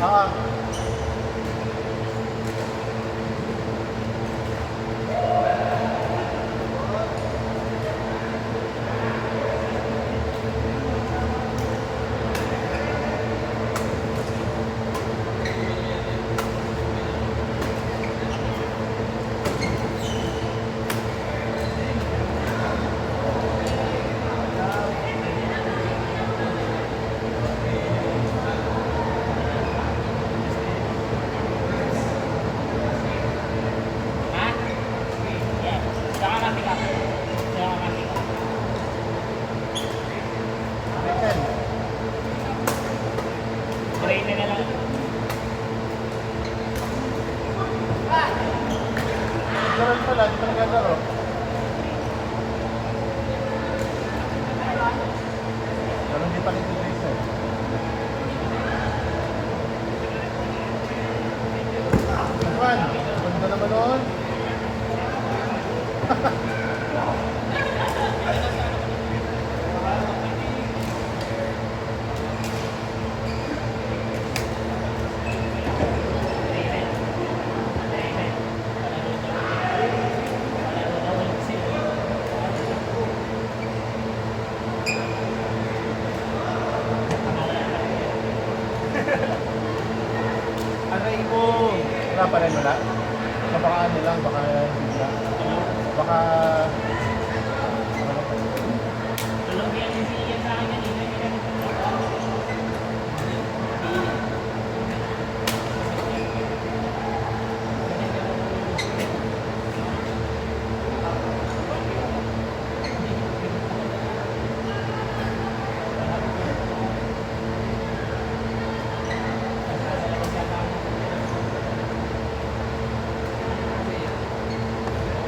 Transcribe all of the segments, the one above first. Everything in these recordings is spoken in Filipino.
Ah, Ha? Yeah. Saka ka-pick up. Saka ka-pick up. weekend. Try na lang. Ganun pala, di pa naglalaro. Ganun di pa rin yung race eh. Juan, ganda naman noon. Aray ko! Wala pa rin wala. So baka ano lang, baka hindi na. Baka... Tulog yan yung siya sa akin kanina.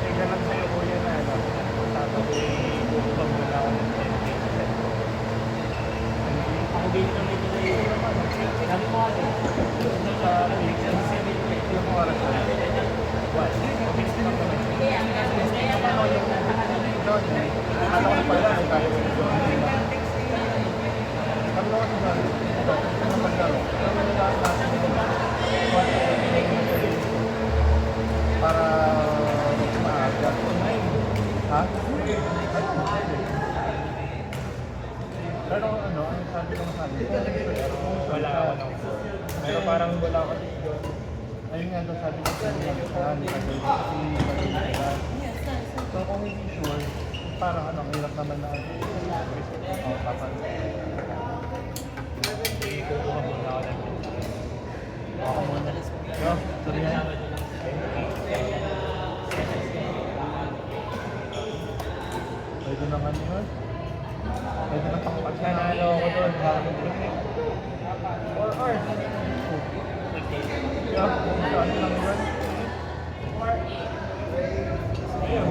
Tingnan lang sa'yo kuya na ano. Tatabi, bubang mo na ako ng 10%. Ako din kami dito yung sabi ko ate. Sa ilang oras na? What? Fix lang naman. Doon, akala ko na pala kung tayo yung doon. Sabi ko kasi doon, ito, ano maglaro? Ano nila natin nila? Para maaga. Ha? Pero ano, ang sabi ko sa akin, Wala ako nang pero parang wala ako dito. ayun nga daw sabi ko sa inyo, kasi so kung hindi sure, parang ano, ang hirap naman na papan. Hindi kukuha muna ako ng Ako muna. Yo, sorry nga. Pwede naman yun. Pwede na pangkat na. Nanalo ako doon. 4 hours. Yo, ano lang yun? Ayun. Ayun.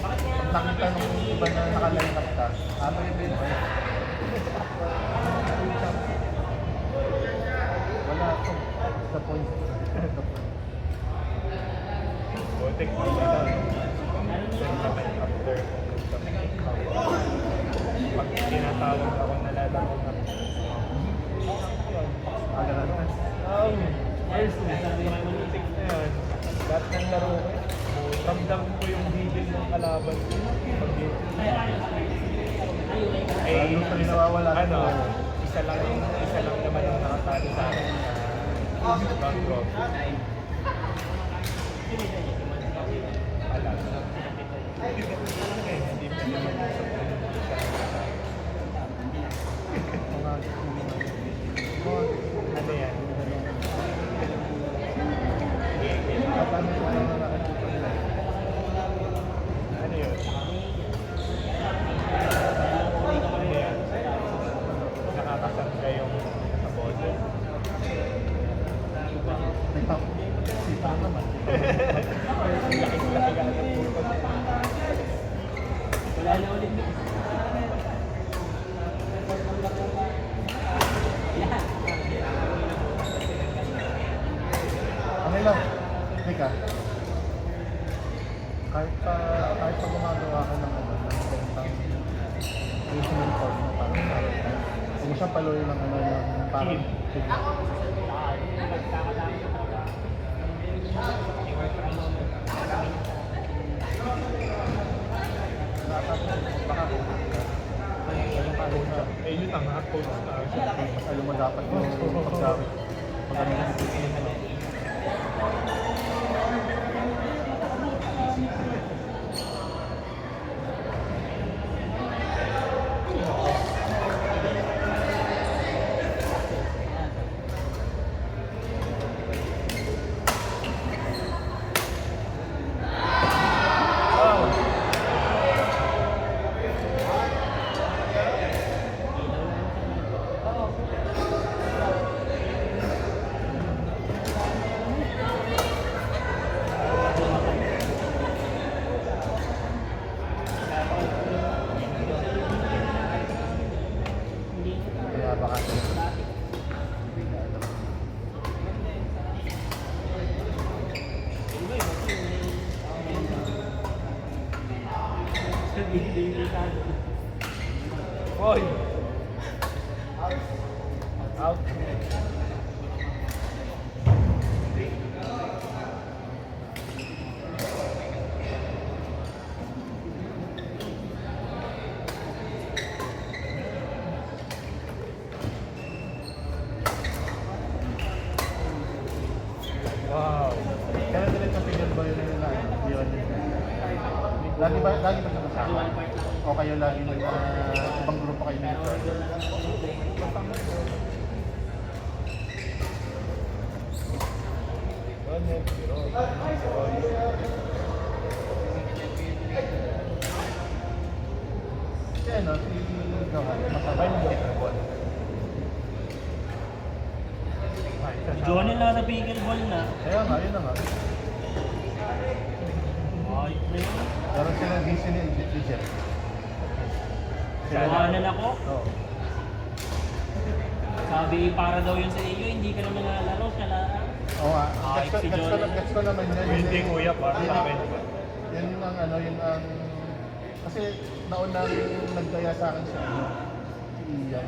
Pag nakita nung iba na nakaline up ka, ano yun din ba? Wala ako. Sa point. Butik mo na doon. After. Pag tinatawag ako nalalaro na. Aga na. First, butik na yun. Lahat ng laro ko. Ramdam ko yung bibig ng kalaban ko. Ano pa rin nawawala? Ano, isa lang naman yung nakatalo sa akin na bag drop. Alam. Hindi pa naman sa ano yan? Ano yun? Ano yan? Nakakasangga yung sa bottle. May pang sipa naman. Laki-laki ka agad puro pag Wala na ulit. Ano lang? Teka. kahit pa gumagawa ka ng ano, ng isang original form na parang sarap. Huwag mo siyang paluin ng ano, ng parang chip. Magkakadami sa trabaho. I-work from home. Baka ano ka rin na, Eh, yun ang mga coach na. alam mo dapat yung paggamit. Pag ano yung business mo. Kaya baka hindi na alam. Hoy! Out. Wow. Kaya din sa figure boy na yun na yun. Lagi ba siya kasama? O kayo lagi may ibang grupo kayo nito? Kaya ano, si Gawan, masabay yung basketball. Johnny lang sa pickleball na. Kaya nga, yun na nga. Ay, Pero sila DC ni Jeff. Tawanan ako. Oo. Sabi, para daw yun sa iyo, hindi ka naman nalalaro siya lang. Oo nga. Ay, si Johnny. Gets ko naman yun. Hindi kuya, para sa akin. Yun ang ano, yun ang... Kasi naunang nagdaya sa akin siya, ano, si Ian.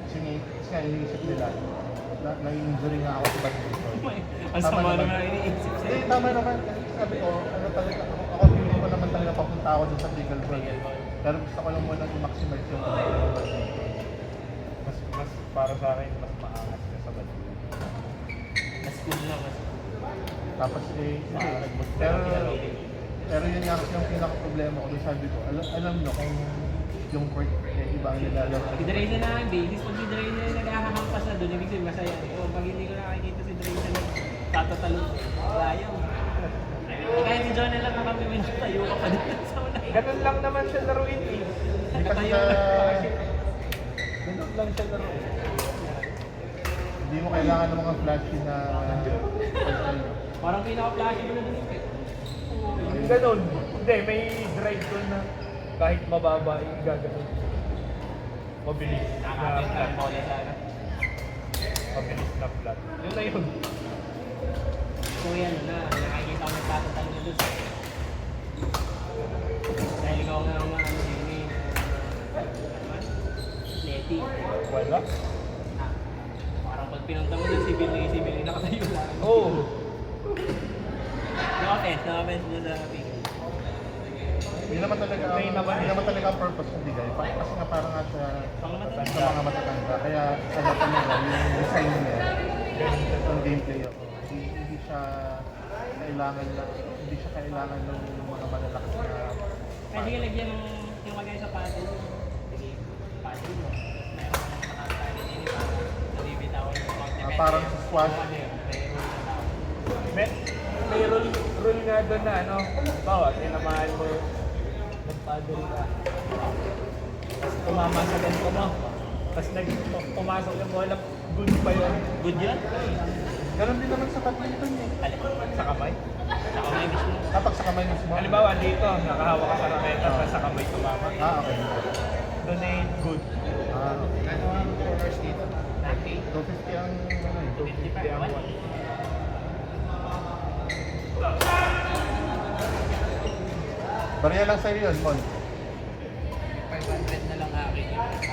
Kasi nga iniisip nila. Na-injury nga ako sa badminton. Ang sama naman ang iniisip Hindi, sa'yo. tama naman. Kasi sabi ko, ano talaga, ako feeling ko naman talaga papunta ako dun sa pickleball. Pero gusto ko lang muna i-maximize yung badminton. Mas para sa akin, mas maangas ka sa badminton. Mas cool lang kasi. Tapos pero yun nga kasi yung pinaka-problema ko. Sabi ko, alam nyo kung yung court iba ang nilalaro. Si Dre na lang, basis. Pag si Dre na nagkakahampas na doon, ibig sabihin masaya. O pag hindi ko nakikita si Dre na nagtatatalo, layo. Kahit si John na lang na kami, may nakatayo ka pa dito sa una. Ganun lang naman siya laruin eh. Hindi kasi Nakatayo sa... na. Ganun lang siya laro. Hindi mo kailangan ng mga flashy na... Parang pinaka-flashy mo na doon. Yung ganun. Hindi, may drive doon na kahit mababa yung gagawin. Mabilis na Nakakapit flat. ang bola sana. Mabilis na flat. Yun na yun. Kuya, ano na, nakikita ko nagtatatalo na doon. Dahil ikaw nga ang ano yun eh. Leti. Wala. Parang pag pinunta mo doon, si Billy nakatayo lang. Oh! No offense doon sa pick. Hindi naman talaga May naman hindi eh. naman talaga ang purpose ng bigay. Kasi nga parang nga sa Pangmatanda. sa mga matatanda. Kaya sa mata nila, yung design niya, ang gameplay ako. Hindi siya kailangan ng mga malalaki na Pwede ka lagyan ng yung magay sa paddle. Sige, paddle mo. Meron ka ng nakakali din para nabibitawan yung mga parang sa squash. Ano yun, may rule na tao. May rule nga doon na ano. Bawa, tinamahan mo. Nagpaddle ka. Tapos tumama sa ganito mo. Tapos pumasok yung bola. Good pa yun. Good yun? Ganun din naman sa badminton eh. Alin? Sa kamay. Sa kamay mismo. Kapag sa kamay mismo. Halimbawa dito, nakahawak ka sa raketa, tapos sa kamay tumama. Ah, okay. Doon eh, good. Ah, okay. Ano ang corners dito? 250 ang ano eh. 55 ang one. Barya lang sa'yo yun, Mon. 500 na lang akin. 500.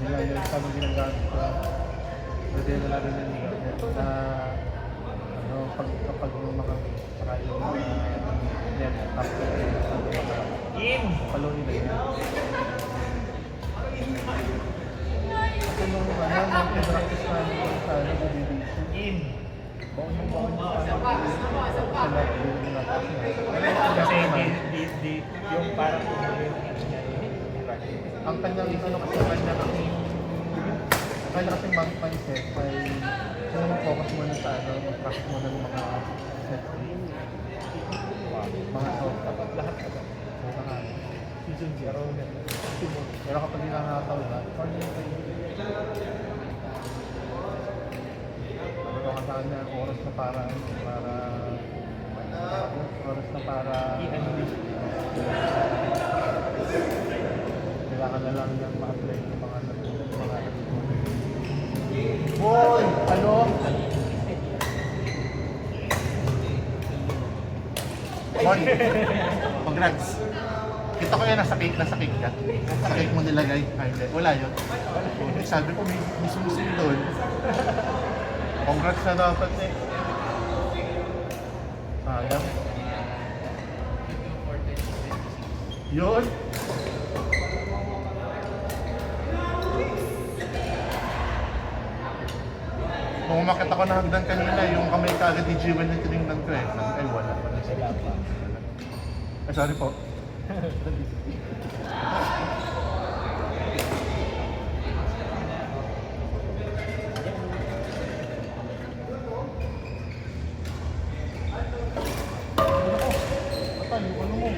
Hindi lang yun, sabi ginagamit ko. Pwede na lang rin yung na ano, kapag yung mga saka yung mga net, tapos In! paluin na yun. Kasi nung practice namin sa BBC, In! baon yung sa lahat yung Kasi yung parang yung ang kanyang ano kasi kanya mindset ay kung mag-focus muna sa ano, mag-practice muna ng mga set mga soft lahat season 0 pero kapag hinahataw na ano ka sa kanya oras na para kailangan na lang niyang ma-apply yung mga Boy! Ano? Boy! Congrats! Kita ko yan, nasa cake ka. Sa cake mo nilagay. Ay, hindi. Wala yun. Sabi ko, may sumusunod doon. Congrats na dapat eh. Sayang. Yun! Kung umakit ako na hagdan kanina, yung kamay kaagad ni Jiwen na tinignan ko eh. Sabi, ay wala sila pa. Ay, sorry po. Patay, ano mo?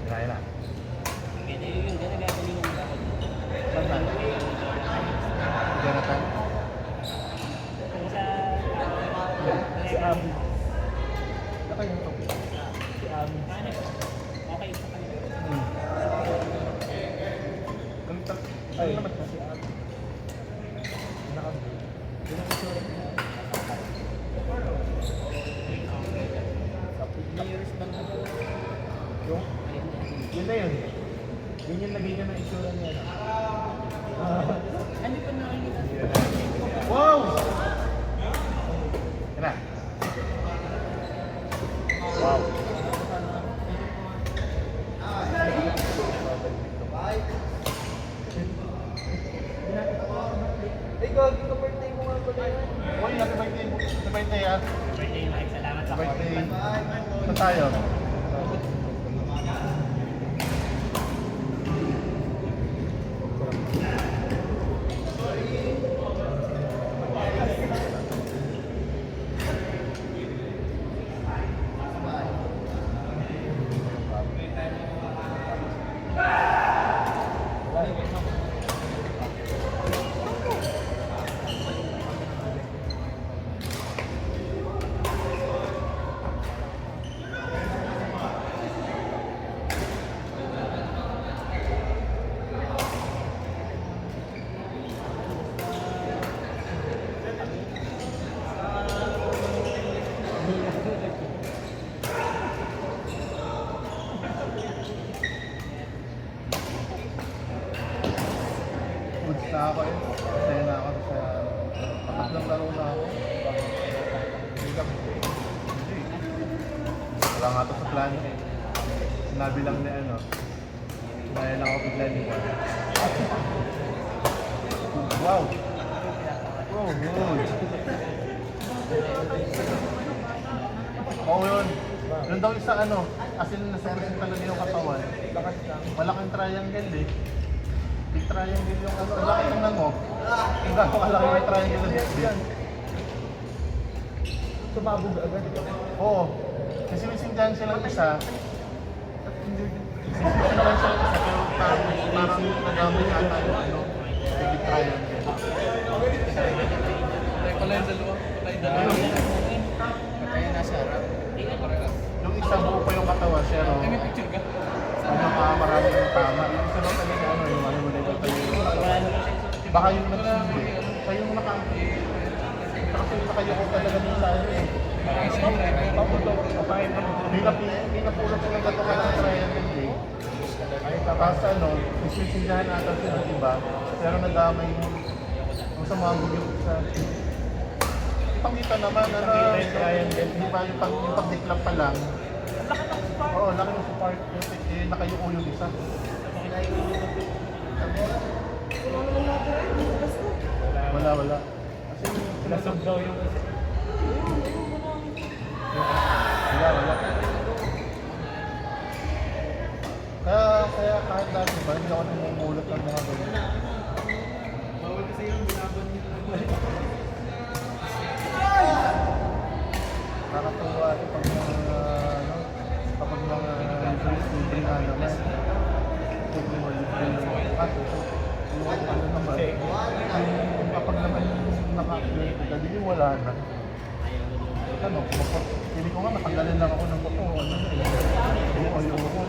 Kaya na. Hindi yun, gagaling mo ako. Saan tayo? Jonathan? Kung sa... Si Abby. Saka yung to. Si Abby. Ano? Okay, sa kanila. Ay, si Abby. Naka-view. Yun ang itsura niya. Layers bang ako? Yung? Yun na yun. Yun yung lagay niya ng itsura niya. Ano pa nakikita? Wow! Yan na. Wow. Ay, gagi ka birthday mo nga pala yan. Uy, happy birthday ah. Birthday, Mike. Salamat sa Birthday. call. Saan tayo? Goods na ako eh. Masaya na ako sa patatlong laro na ako. Wala nga ito sa plano eh. Sinabi lang ni ano. Sinabi lang ako bigla ni Juan. Wow! Oh, good! Oo yun. Yun daw isa ano, as in nasurusin talaga yung katawan. Malaking triangle eh. Big triangle yung ano, laki tingnan mo. Kung gano'ng kalaki yung triangle na display. Sumabog agad. Oo. Kasi sinsindihan silang isa. Sinsindihan silang isa pero parang namin ata yung ano, David Triangle. Pala yung dalawa. Kaya nasa harap. Yung isa buo pa yung katawan, pero May picture ka? maraming tama. Yung isa lang talaga ano, yung ano mo na yung Wala na siya. baka yung nagsimbi, kayo yung kasi yung nakayoko talaga dun sa ano eh. Hindi na pulot sila gato ka ng triangle eh. Tapos ano, isisindahan ata sila, diba? Pero nadamay yung sa mga gugyok sa... Ipangita naman, ano, di ba yung pagdiklang pa lang. Oo, laki ng support. Eh, nakayuko yung isa. Wala. Kasi Nasog daw yung isa. wala. Kaya kahit dati ba, hindi ako namumulot ng mga ganyan. Bawal kasi yung binaban niya. Nakakatuwa ito pag mga, ano, kapag mga libre nga naman. Libre mo kaso, yung ano naman, yung kapag naman naka-upgrade ka, di wala na. Ano, hindi ko nga natanggalin lang ako ng buto, ano na eh. Yung ko.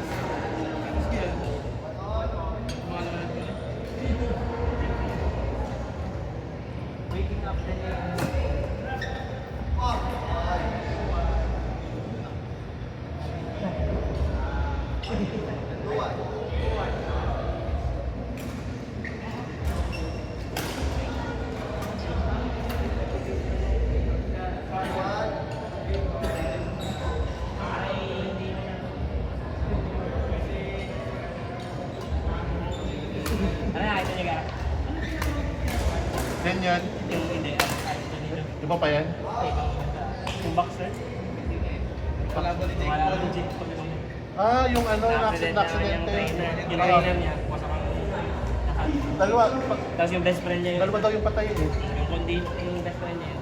Waking up din ano nakita niya ka? Ganyan, Yung hindi, nakita niyo. iba pa yan? Yung boxer? Kalaban ni Wala ko yung jeep pag Ah, yung ano, na-accident na-accidente. yung trainer niya, basta kang Dalawa, tapos yung best friend niya yun. dalawa daw yung patay eh. Yung condition, yung best friend niya yun.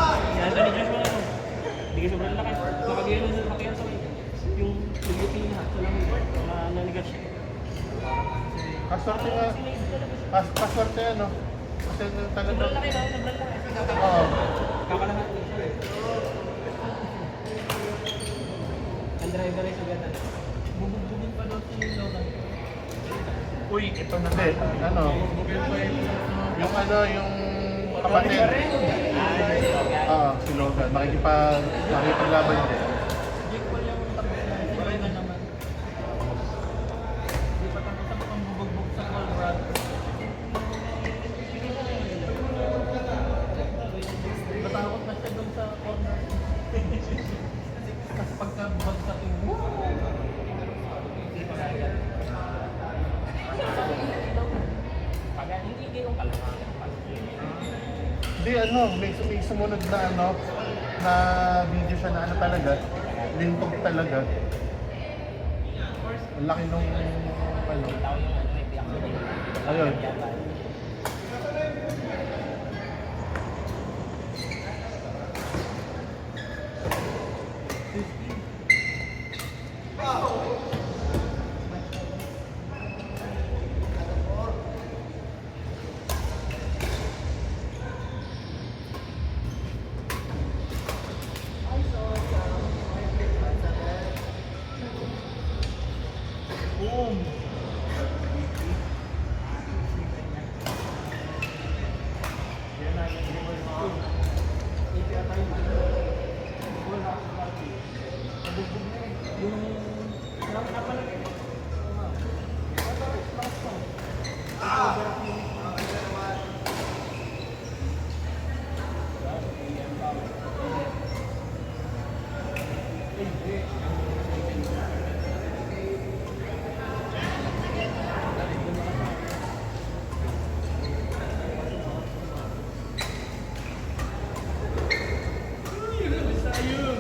Si Anthony Joshua ano? Hindi ka sobrang laki. Nakagano sa sakyan sa yung UP na sa lang nanigas siya. Kaswerte nga, kaswerte ano. Kasi talaga. Sobrang laki no? Sobrang laki. Oo. Kakalahat niya siya. Ang driver ay sugatan. Bubugbugin pa daw si Logan. Uy, ito na din. Ano? Yung ano, yung kapatid. Oo, si Logan. Makikipaglaban din. Jake Paul yung tapos na Logan naman. Hindi pa tapos ang pambubugbog sa Colorado. Natakot na siya doon sa corner. Kasi pagka-bagsak yung hindi pa kaya. Pag hindi yung kalaman. Hindi, ano, may sumunod na ano, na video siya na ano talaga, lintog talaga. Ang laki nung, ano, ayun. Boom!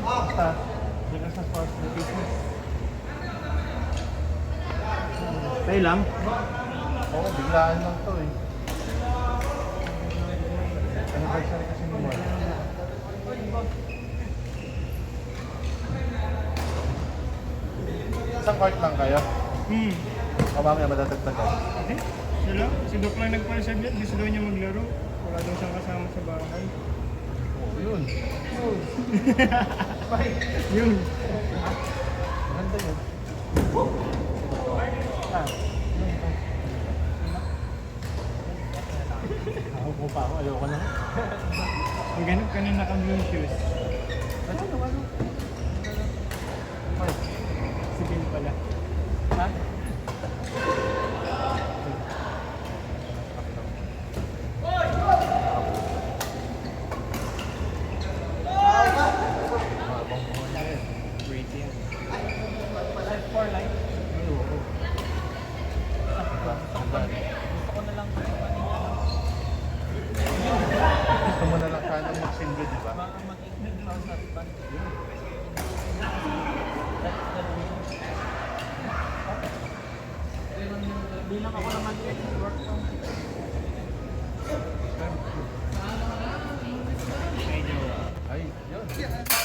Basta, dito sa sports business. Pay lang? Oo, biglaan lang to eh. Anniversary kasi ni Mark. Isang cart lang kayo? O mamaya madadagdagan. Hindi. Sila. Si Doc lang nagpalsad yan. Gusto daw niya maglaro. Wala daw siyang kasama sa bahay. Oh, yun. Yun. Ganda yun. Ako po pa ako, ayoko na. Maghanap ka na naka-blue shoes. Ano? Ay, Si Bill pala. Ha? habang buhay yan. Great yan. Life for life. Ay, oo. Gusto ko na lang kanina. Gusto mo na lang sana mag-single, di ba? Baka mag-ignore cloud husband. Bilang ako naman work from Medyo. Ay, yun.